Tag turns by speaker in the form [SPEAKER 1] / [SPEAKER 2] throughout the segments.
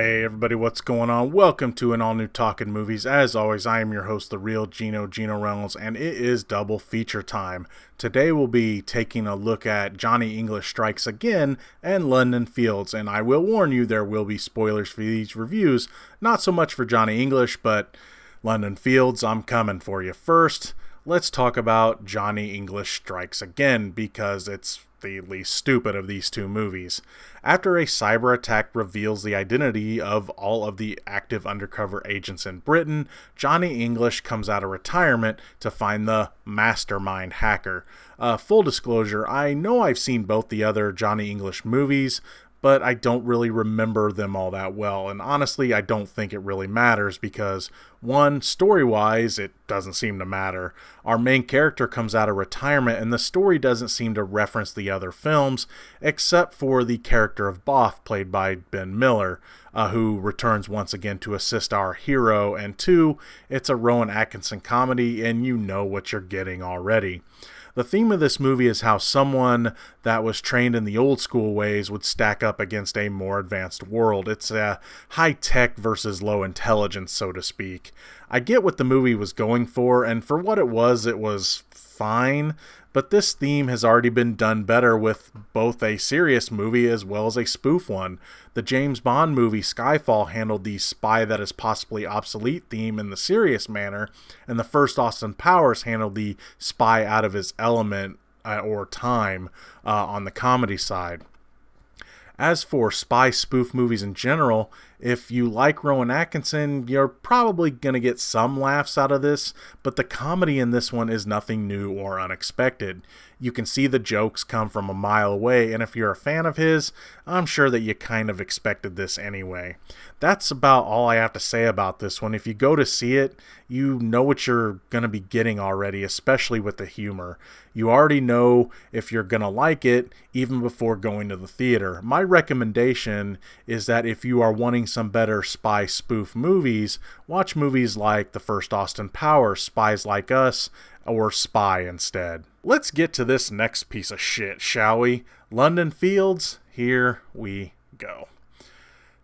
[SPEAKER 1] Hey everybody, what's going on? Welcome to an all-new Talkin Movies. As always, I am your host, the real Geno Reynolds, and it is double feature time. Today we'll be taking a look at Johnny English Strikes Again and London Fields, and I will warn you there will be spoilers for these reviews. Not so much for Johnny English, but London Fields, I'm coming for you. First, let's talk about Johnny English Strikes Again, because it's the least stupid of these two movies. After a cyber attack reveals the identity of all of the active undercover agents in Britain, Johnny English comes out of retirement to find the mastermind hacker. Full disclosure, I know I've seen both the other Johnny English movies, but I don't really remember them all that well, and honestly, I don't think it really matters because, one, story-wise, it doesn't seem to matter. Our main character comes out of retirement, and the story doesn't seem to reference the other films, except for the character of Boff, played by Ben Miller, who returns once again to assist our hero, and two, it's a Rowan Atkinson comedy, and you know what you're getting already. The theme of this movie is how someone that was trained in the old school ways would stack up against a more advanced world. It's a high tech versus low intelligence, so to speak. I get what the movie was going for, and for what it was fine, but this theme has already been done better with both a serious movie as well as a spoof one. The James Bond movie Skyfall handled the spy that is possibly obsolete theme in the serious manner, and the first Austin Powers handled the spy out of his element or time on the comedy side. As for spy spoof movies in general, if you like Rowan Atkinson, you're probably going to get some laughs out of this, but the comedy in this one is nothing new or unexpected. You can see the jokes come from a mile away, and if you're a fan of his, I'm sure that you kind of expected this anyway. That's about all I have to say about this one. If you go to see it, you know what you're going to be getting already, especially with the humor. You already know if you're going to like it even before going to the theater. My recommendation is that if you are wanting some better spy spoof movies, watch movies like the first Austin Powers, Spies Like Us, or Spy instead. Let's get to this next piece of shit, shall we? London Fields, here we go.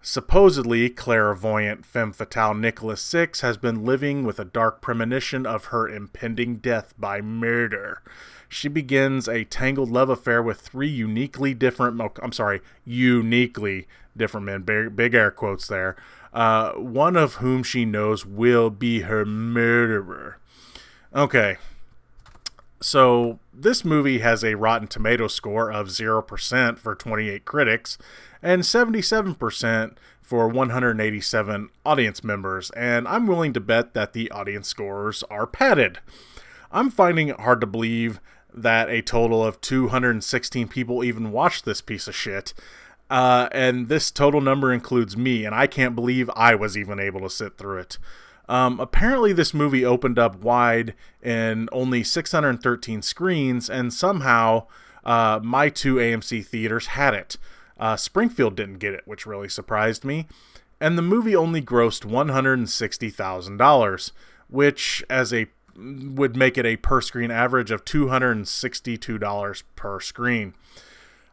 [SPEAKER 1] Supposedly, clairvoyant femme fatale Nicholas Six has been living with a dark premonition of her impending death by murder. She begins a tangled love affair with three uniquely different men, big air quotes there, one of whom she knows will be her murderer. Okay, so this movie has a Rotten Tomatoes score of 0% for 28 critics and 77% for 187 audience members, and I'm willing to bet that the audience scores are padded. I'm finding it hard to believe that a total of 216 people even watched this piece of shit, and this total number includes me, and I can't believe I was even able to sit through it. Apparently this movie opened up wide in only 613 screens, and somehow my two AMC theaters had it. Springfield didn't get it, which really surprised me. And the movie only grossed $160,000, which would make it a per-screen average of $262 per screen.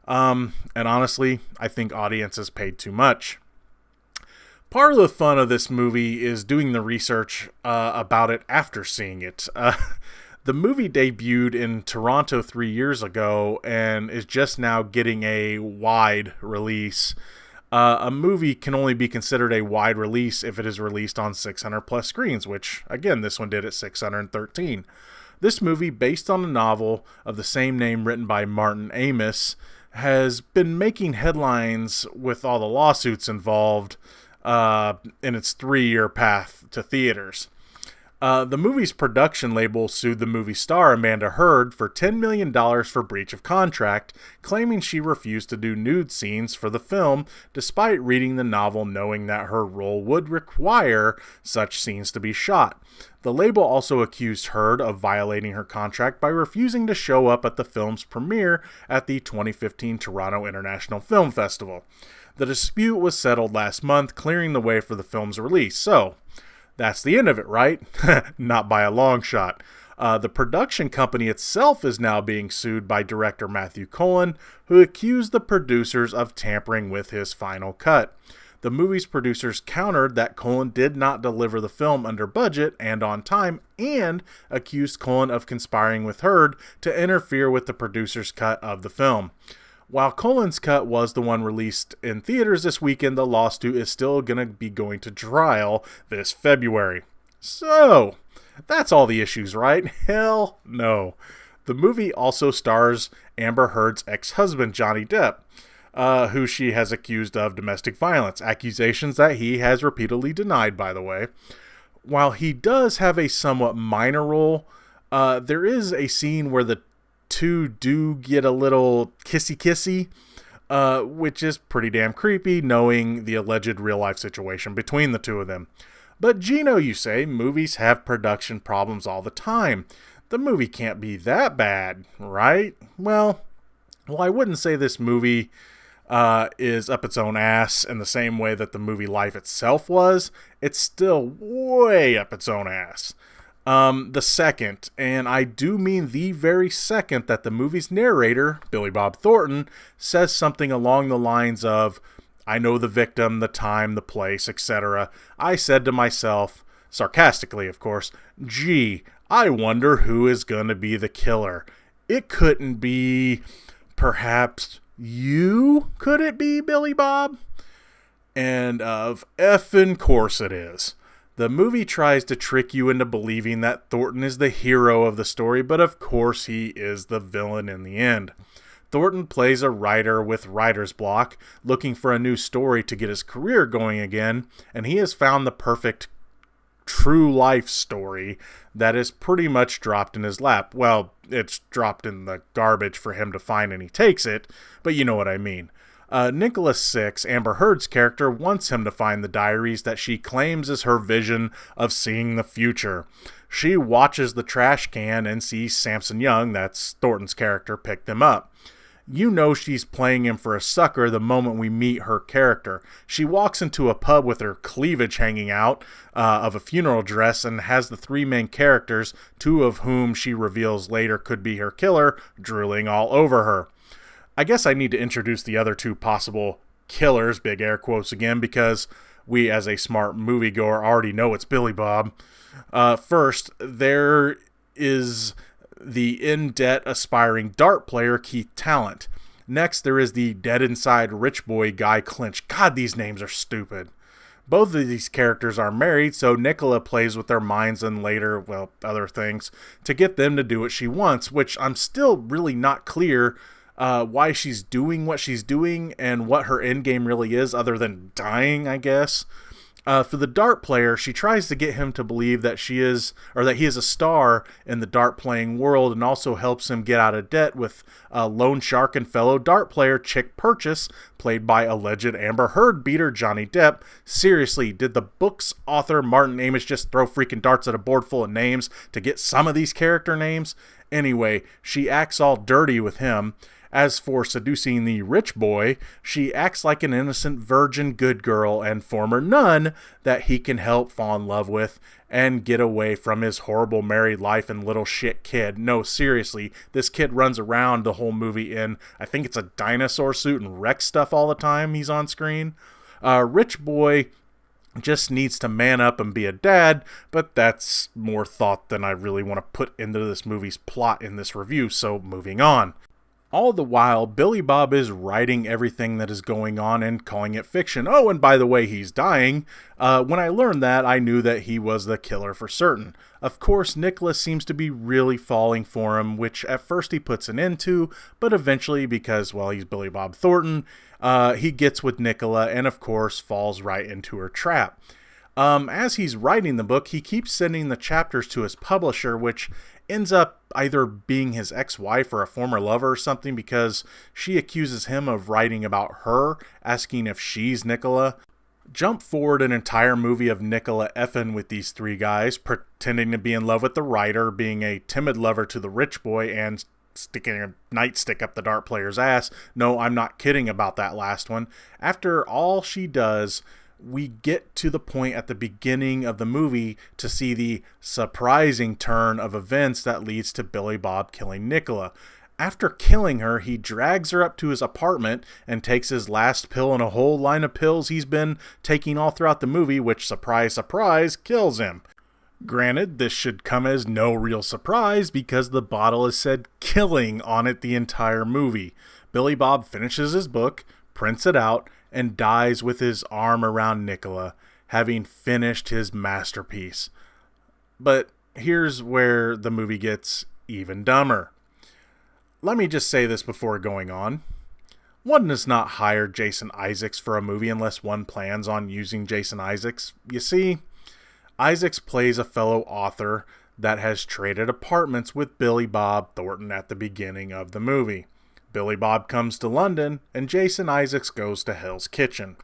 [SPEAKER 1] And honestly, I think audiences paid too much. Part of the fun of this movie is doing the research about it after seeing it. The movie debuted in Toronto 3 years ago and is just now getting a wide release. A movie can only be considered a wide release if it is released on 600 plus screens, which, again, this one did at 613. This movie, based on a novel of the same name written by Martin Amis, has been making headlines with all the lawsuits involved in its 3-year path to theaters. The movie's production label sued the movie star Amanda Heard for $10 million for breach of contract, claiming she refused to do nude scenes for the film despite reading the novel knowing that her role would require such scenes to be shot. The label also accused Heard of violating her contract by refusing to show up at the film's premiere at the 2015 Toronto International Film Festival. The dispute was settled last month, clearing the way for the film's release. So, that's the end of it, right? Not by a long shot. The production company itself is now being sued by director Matthew Cullen, who accused the producers of tampering with his final cut. The movie's producers countered that Cullen did not deliver the film under budget and on time, and accused Cullen of conspiring with Hurd to interfere with the producer's cut of the film. While Cullen's cut was the one released in theaters this weekend, the lawsuit is still going to be going to trial this February. So, that's all the issues, right? Hell no. The movie also stars Amber Heard's ex-husband, Johnny Depp, who she has accused of domestic violence, accusations that he has repeatedly denied, by the way. While he does have a somewhat minor role, there is a scene where the two do get a little kissy-kissy, which is pretty damn creepy, knowing the alleged real-life situation between the two of them. But Geno, you say, movies have production problems all the time. The movie can't be that bad, right? Well, I wouldn't say this movie is up its own ass in the same way that the movie Life itself was. It's still way up its own ass. The second, and I do mean the very second, that the movie's narrator, Billy Bob Thornton, says something along the lines of, "I know the victim, the time, the place, etc. I said to myself," sarcastically of course, "gee, I wonder who is going to be the killer. It couldn't be, perhaps you, could it be, Billy Bob?" And of effing course it is. The movie tries to trick you into believing that Thornton is the hero of the story, but of course he is the villain in the end. Thornton plays a writer with writer's block, looking for a new story to get his career going again, and he has found the perfect true life story that is pretty much dropped in his lap. Well, it's dropped in the garbage for him to find and he takes it, but you know what I mean. Nicholas Six, Amber Heard's character, wants him to find the diaries that she claims is her vision of seeing the future. She watches the trash can and sees Samson Young, that's Thornton's character, pick them up. You know she's playing him for a sucker the moment we meet her character. She walks into a pub with her cleavage hanging out of a funeral dress and has the three main characters, two of whom she reveals later could be her killer, drooling all over her. I guess I need to introduce the other two possible killers, big air quotes again, because we as a smart moviegoer already know it's Billy Bob. First, there is the in-debt aspiring dart player Keith Talent. Next, there is the dead-inside rich boy Guy Clinch. God, these names are stupid. Both of these characters are married, so Nicola plays with their minds and later, well, other things, to get them to do what she wants, which I'm still really not clear why she's doing what she's doing and what her endgame really is, other than dying, I guess. For the dart player, she tries to get him to believe that he is a star in the dart playing world, and also helps him get out of debt with loan shark and fellow dart player Chick Purchase, played by alleged Amber Heard beater Johnny Depp. Seriously, did the book's author Martin Amis just throw freaking darts at a board full of names to get some of these character names? Anyway, she acts all dirty with him. As for seducing the rich boy, she acts like an innocent virgin good girl and former nun that he can help fall in love with and get away from his horrible married life and little shit kid. No, seriously, this kid runs around the whole movie in, I think it's a dinosaur suit, and wrecks stuff all the time he's on screen. Rich boy just needs to man up and be a dad, but that's more thought than I really want to put into this movie's plot in this review, so moving on. All the while, Billy Bob is writing everything that is going on and calling it fiction. Oh, and by the way, he's dying. When I learned that, I knew that he was the killer for certain. Of course, Nicholas seems to be really falling for him, which at first he puts an end to, but eventually, because, well, he's Billy Bob Thornton, he gets with Nicola and, of course, falls right into her trap. As he's writing the book, he keeps sending the chapters to his publisher, which ends up either being his ex-wife or a former lover or something, because she accuses him of writing about her, asking if she's Nicola. Jump forward an entire movie of Nicola effing with these three guys, pretending to be in love with the writer, being a timid lover to the rich boy, and sticking a nightstick up the dart player's ass. No, I'm not kidding about that last one. After all she does, we get to the point at the beginning of the movie to see the surprising turn of events that leads to Billy Bob killing Nicola. After killing her, he drags her up to his apartment and takes his last pill in a whole line of pills he's been taking all throughout the movie, which, surprise, surprise, kills him. Granted, this should come as no real surprise because the bottle has said killing on it the entire movie. Billy Bob finishes his book, prints it out, and dies with his arm around Nicola, having finished his masterpiece. But here's where the movie gets even dumber. Let me just say this before going on. One does not hire Jason Isaacs for a movie unless one plans on using Jason Isaacs. You see, Isaacs plays a fellow author that has traded apartments with Billy Bob Thornton at the beginning of the movie. Billy Bob comes to London, and Jason Isaacs goes to Hell's Kitchen.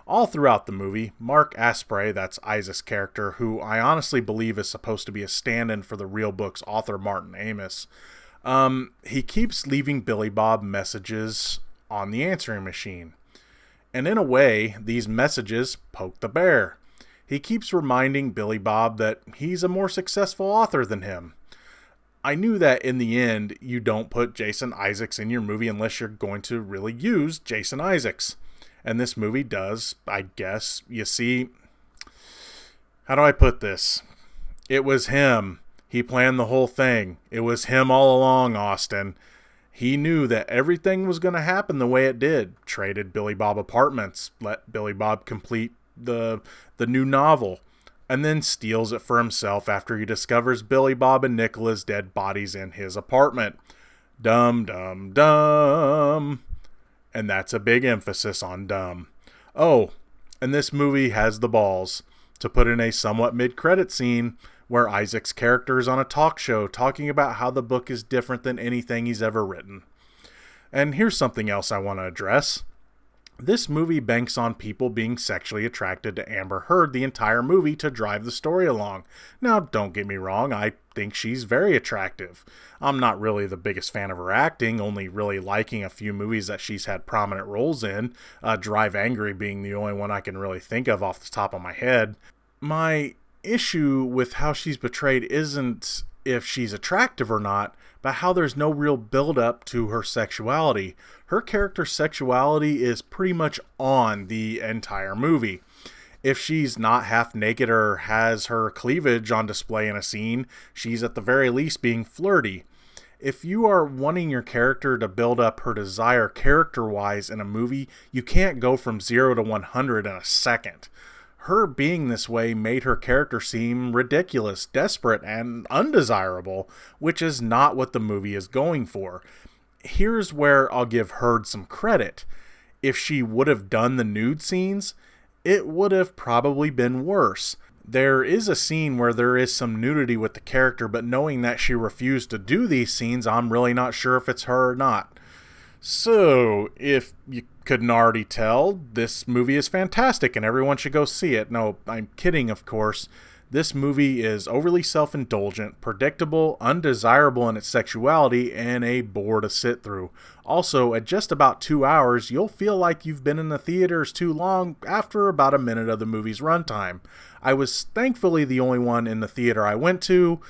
[SPEAKER 1] All throughout the movie, Mark Asprey, that's Isaacs' character, who I honestly believe is supposed to be a stand-in for the real book's author Martin Amis, he keeps leaving Billy Bob messages on the answering machine. And in a way, these messages poke the bear. He keeps reminding Billy Bob that he's a more successful author than him. I knew that in the end, you don't put Jason Isaacs in your movie unless you're going to really use Jason Isaacs. And this movie does, I guess. You see, how do I put this? It was him. He planned the whole thing. It was him all along, Austin. He knew that everything was going to happen the way it did. Traded Billy Bob apartments, let Billy Bob complete the new novel, and then steals it for himself after he discovers Billy Bob and Nicola's dead bodies in his apartment. Dumb, dumb, dumb. And that's a big emphasis on dumb. Oh, and this movie has the balls to put in a somewhat mid-credit scene where Isaac's character is on a talk show talking about how the book is different than anything he's ever written. And here's something else I want to address. This movie banks on people being sexually attracted to Amber Heard the entire movie to drive the story along. Now, don't get me wrong, I think she's very attractive. I'm not really the biggest fan of her acting, only really liking a few movies that she's had prominent roles in, Drive Angry being the only one I can really think of off the top of my head. My issue with how she's portrayed isn't if she's attractive or not, but how there's no real build-up to her sexuality. Her character's sexuality is pretty much on the entire movie. If she's not half naked or has her cleavage on display in a scene, she's at the very least being flirty. If you are wanting your character to build up her desire character-wise in a movie, you can't go from 0 to 100 in a second. Her being this way made her character seem ridiculous, desperate, and undesirable, which is not what the movie is going for. Here's where I'll give Heard some credit. If she would have done the nude scenes, it would have probably been worse. There is a scene where there is some nudity with the character, but knowing that she refused to do these scenes, I'm really not sure if it's her or not. So, if you couldn't already tell, this movie is fantastic and everyone should go see it. No, I'm kidding, of course. This movie is overly self-indulgent, predictable, undesirable in its sexuality, and a bore to sit through. Also, at just about 2 hours, you'll feel like you've been in the theaters too long after about a minute of the movie's runtime. I was thankfully the only one in the theater I went to,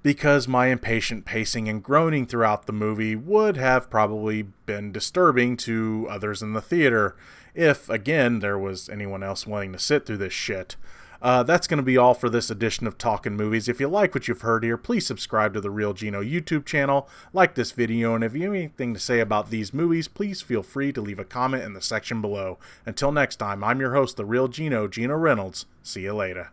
[SPEAKER 1] because my impatient pacing and groaning throughout the movie would have probably been disturbing to others in the theater, if, again, there was anyone else willing to sit through this shit. That's going to be all for this edition of Talkin Movies. If you like what you've heard here, please subscribe to the Real Geno YouTube channel, like this video, and if you have anything to say about these movies, please feel free to leave a comment in the section below. Until next time, I'm your host, the Real Geno, Geno Reynolds. See you later.